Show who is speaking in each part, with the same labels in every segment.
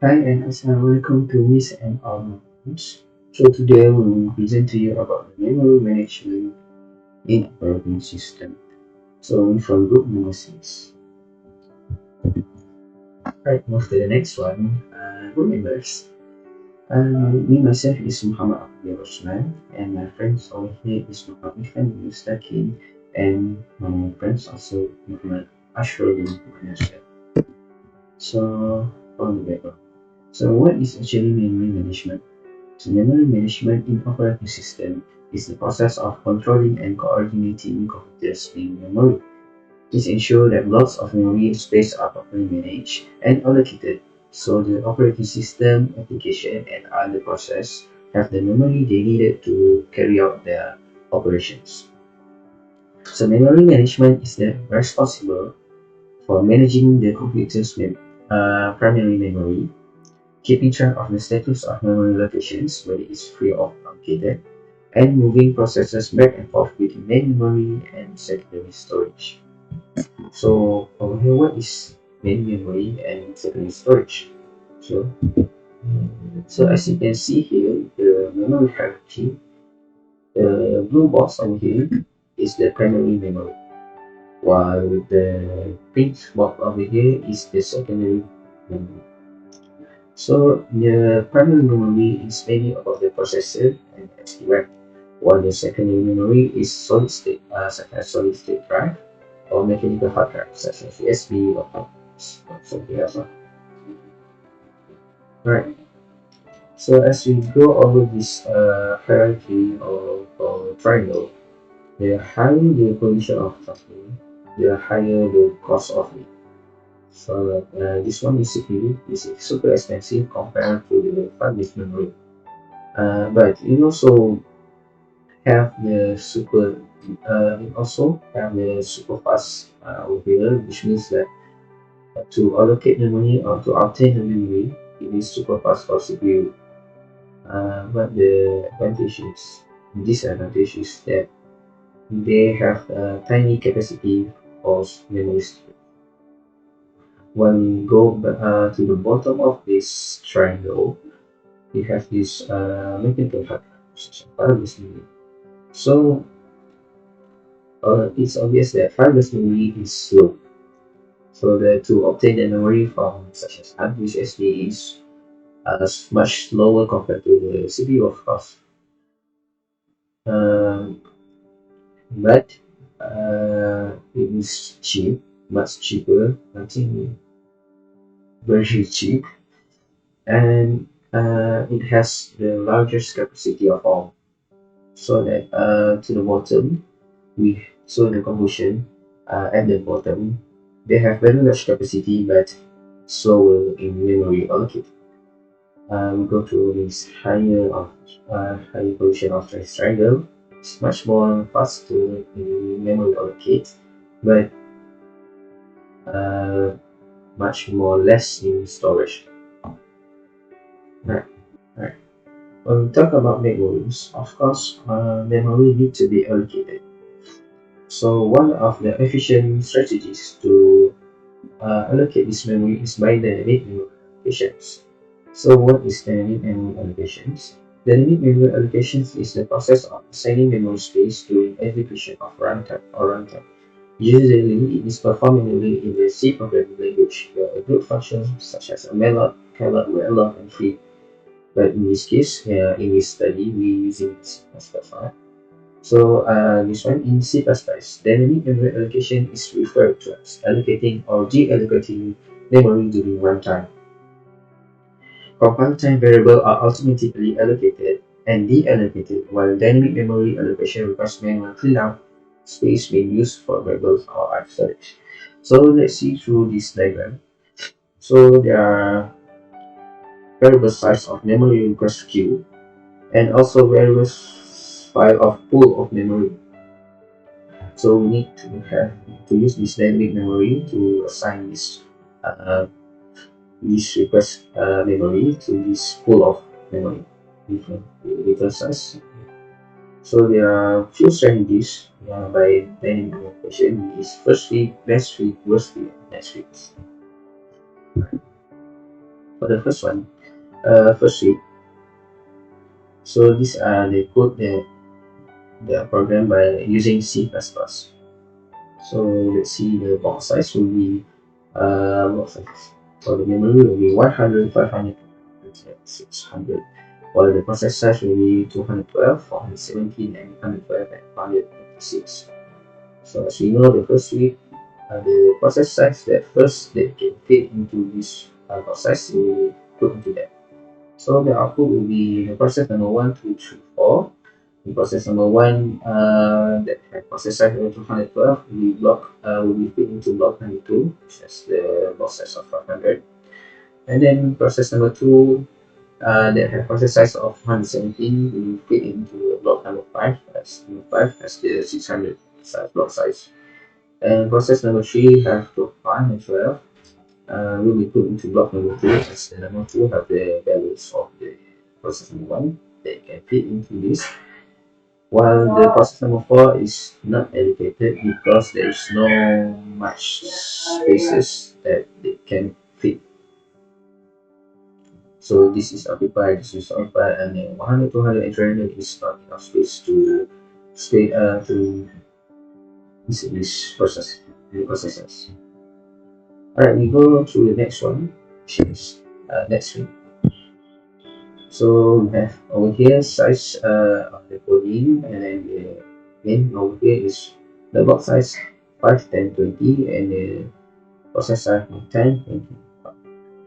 Speaker 1: Hi and welcome to Miss and Arms. So today we will present to you about the memory management in operating system. So from group number 6. Right, move to the next one. Group members. Me myself is Muhammad Abdul Rosman and my friends over here is Muhammad Ifan Mustakin and my friends also Muhammad Ashrul and Muhammad Yasir. So on the background. So what is actually memory management? So memory management in operating system is the process of controlling and coordinating computers in memory. This ensures that blocks of memory space are properly managed and allocated so the operating system, application, and other process have the memory they needed to carry out their operations. So memory management is the responsible for managing the computer's primary memory, keeping track of the status of memory locations, whether it's free or allocated, and moving processes back and forth between main memory and secondary storage. So over here, what is main memory and secondary storage? So, so as you can see here, the memory hierarchy, the blue box over here is the primary memory, while the pink box over here is the secondary memory. So the primary memory is mainly about the processor and SD-RAM, while the secondary memory is solid state, such as solid state drive or mechanical hard drive, such as USB or hard drives or something else. Right. So as we go over this hierarchy or triangle, the higher the position of something, the higher the cost of it. So this one is CPU is super expensive compared to the flash memory. But it also have the super fast over, which means that to allocate the memory or to obtain the memory, it is super fast for CPU. But the disadvantage is that they have a tiny capacity of memory storage. When we go to the bottom of this triangle, we have this mechanical hard drive. So it's obvious that fibrous memory is slow. So to obtain the memory from such as hard-disk SD is much slower compared to the CPU, of course. Um, but it is cheap, much cheaper. I think very cheap, and it has the largest capacity of all. So that to the bottom, we so the conclusion at the bottom, they have very large capacity but slower in memory allocate. We go to this higher position of the triangle. It's much more faster in memory allocate, but uh, much more less in storage. Right, right. When we talk about memories, of course, memory need to be allocated. So one of the efficient strategies to allocate this memory is by dynamic memory allocations. So what is dynamic memory allocations? Dynamic memory allocations is the process of assigning memory space during execution of runtime. Usually, it is performed manually in the C programming language, where a group functions such as a malloc, callot, malloc, and free. But in this case, in this study, we using C++. So this one in C++, dynamic memory allocation is referred to as allocating or deallocating memory during runtime. Compile time variables are automatically allocated and deallocated, while dynamic memory allocation requires manual cleanup space being used for variables or array storage. So let's see through this diagram. So there are variable size of memory request queue and also variable file of pool of memory. So we need to have to use this dynamic memory to assign uh, this request memory to this pool of memory different size. So there are few strategies by dynamic allocation. Is first fit, best fit, worst fit, and next fit. for the first one, first sheet. So these are the code that they are programmed by using C++. So let's see, the box size will be box size for the memory will be 100, 500, 600, while the process size will be 212, 417, and 112 and 456. So as we know, the first week, the process size that first that can fit into this box size will put into that. So the output will be the process number 1, 2, 3, 4. The process number 1 that have process size of 212 will be fit into block number 2, which is the box size of 500. And then process number 2 that have process size of 117 will fit into block number 5, as number 5 has the 600 size block size. And process number 3 have to 5 and 12 will be put into block number 2, as the number 2 have the values of the process number 1 that can fit into this, while the process number 4 is not allocated because there is no much spaces that they can fit. So this is occupied, this is occupied, and then 100, 200, and 300 is not enough space to this process, the processes. Alright, we go to the next one, which is next screen. So we have over here size of the coding, and then the main over here is the box size 5, 10, 20, and the process size 10, 20.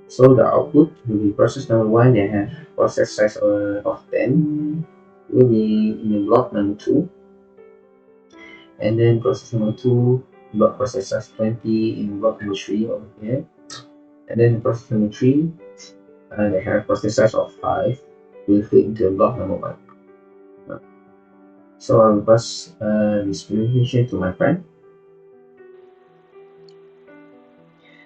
Speaker 1: So the output will be process number 1 that have process size of 10 will be in the block number 2, and then process number 2 block process size 20 in block number 3 over here, and then process number 3 they have process size of 5 will fit into block number 1. So I will pass this presentation to my friend.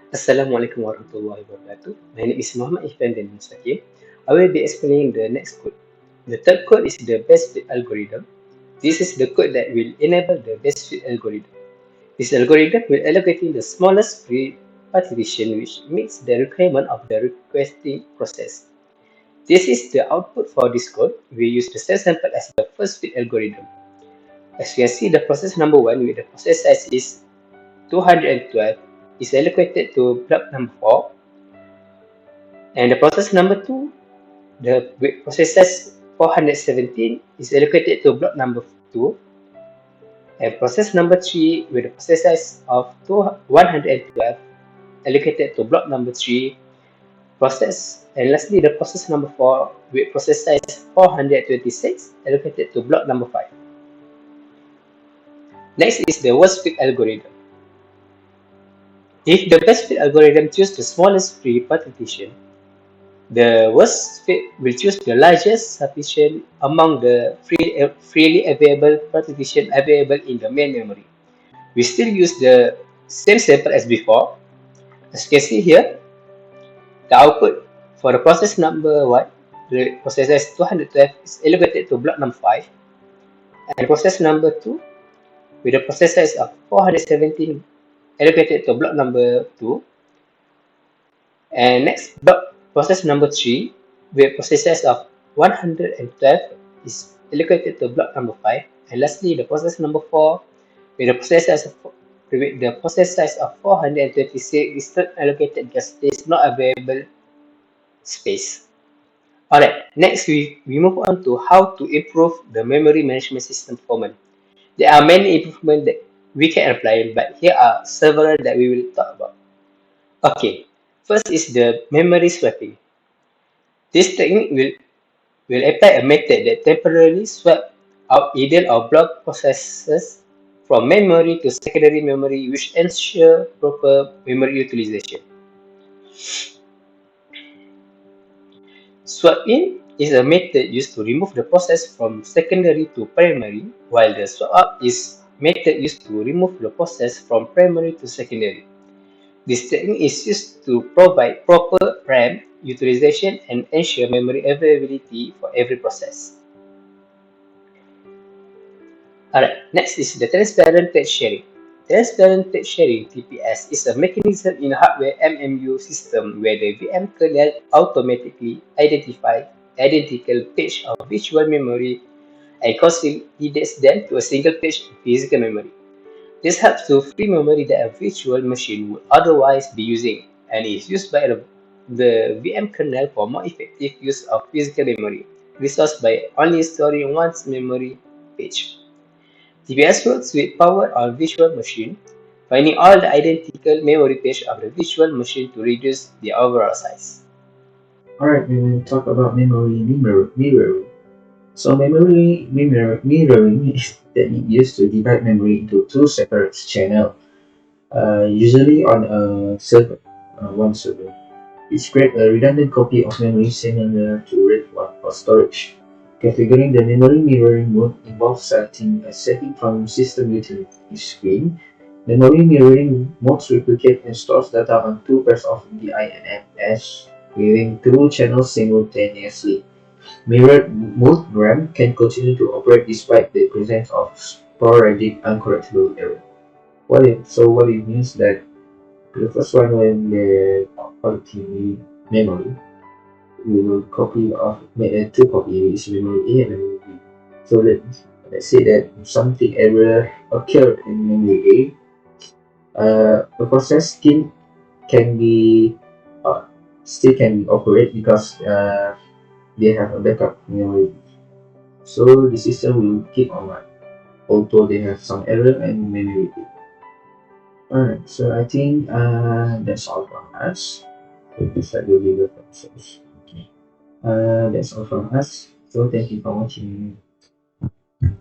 Speaker 2: Assalamualaikum warahmatullahi wabarakatuh. My name is Muhammad Ifan Mustaqim. I will be explaining the next code. The third code is the best fit algorithm. This is the code that will enable the best fit algorithm. This algorithm will allocate the smallest free partition which meets the requirement of the requesting process. This is the output for this code. We use the cell sample as the first fit algorithm. As you can see, the process number 1 with the process size is 212 is allocated to block number 4, and the process number 2, the process size 417 is allocated to block number 2, and process number 3 with the process size of 112 allocated to block number 3 process, and lastly the process number 4 with process size 426 allocated to block number 5. Next is the worst fit algorithm. If the best fit algorithm chooses the smallest free partition, the worst fit will choose the largest partition among the freely available partition available in the main memory. We still use the same sample as before. As you can see here, the output for the process number 1, the process size 212 is allocated to block number 5, and process number 2 with a process size of 417 allocated to block number 2, and next block process number 3 with process size of 112 is allocated to block number 5, and lastly the process number 4 with the process size of 426 is not allocated because there is not available space. Alright, next we move on to how to improve the memory management system performance. There are many improvements that we can apply, but here are several that we will talk about. Okay, first is the memory swapping. This technique will apply a method that temporarily swap out idle or block processes from main memory to secondary memory, which ensure proper memory utilization. Swap-in is a method used to remove the process from secondary to primary, while the swap-out is method used to remove the process from primary to secondary. This technique is used to provide proper RAM utilization and ensure memory availability for every process. Alright, next is the transparent page sharing. Transparent Page Sharing (TPS) is a mechanism in a hardware MMU system where the VM kernel automatically identifies identical pages of virtual memory and consolidates them to a single page in physical memory. This helps to free memory that a virtual machine would otherwise be using and is used by the VM kernel for more effective use of physical memory resource by only storing one's memory page. TPS works with power on virtual machine, finding all the identical memory page of the virtual machine to reduce the overall size.
Speaker 1: Alright, we will talk about mirroring. So mirroring is the technique used to divide memory into two separate channels, usually on a server, one server. It's create a redundant copy of memory similar to RAID 1 for storage. Configuring the memory mirroring mode involves setting from system utility screen. Memory mirroring modes replicate and stores data on two pairs of DI and MS within two channels simultaneously. Mirrored mode RAM can continue to operate despite the presence of sporadic uncorrectable error. What it means that the first one, when the quality memory, we will copy of two copies memory A and memory B. So let's say that something error occurred in memory A, the process can be still can operate because they have a backup memory. So the system will keep on running, although they have some error and memory A. Alright, so I think that's all from us. So this will be the process. Okay. That's all from us. So thank you for watching.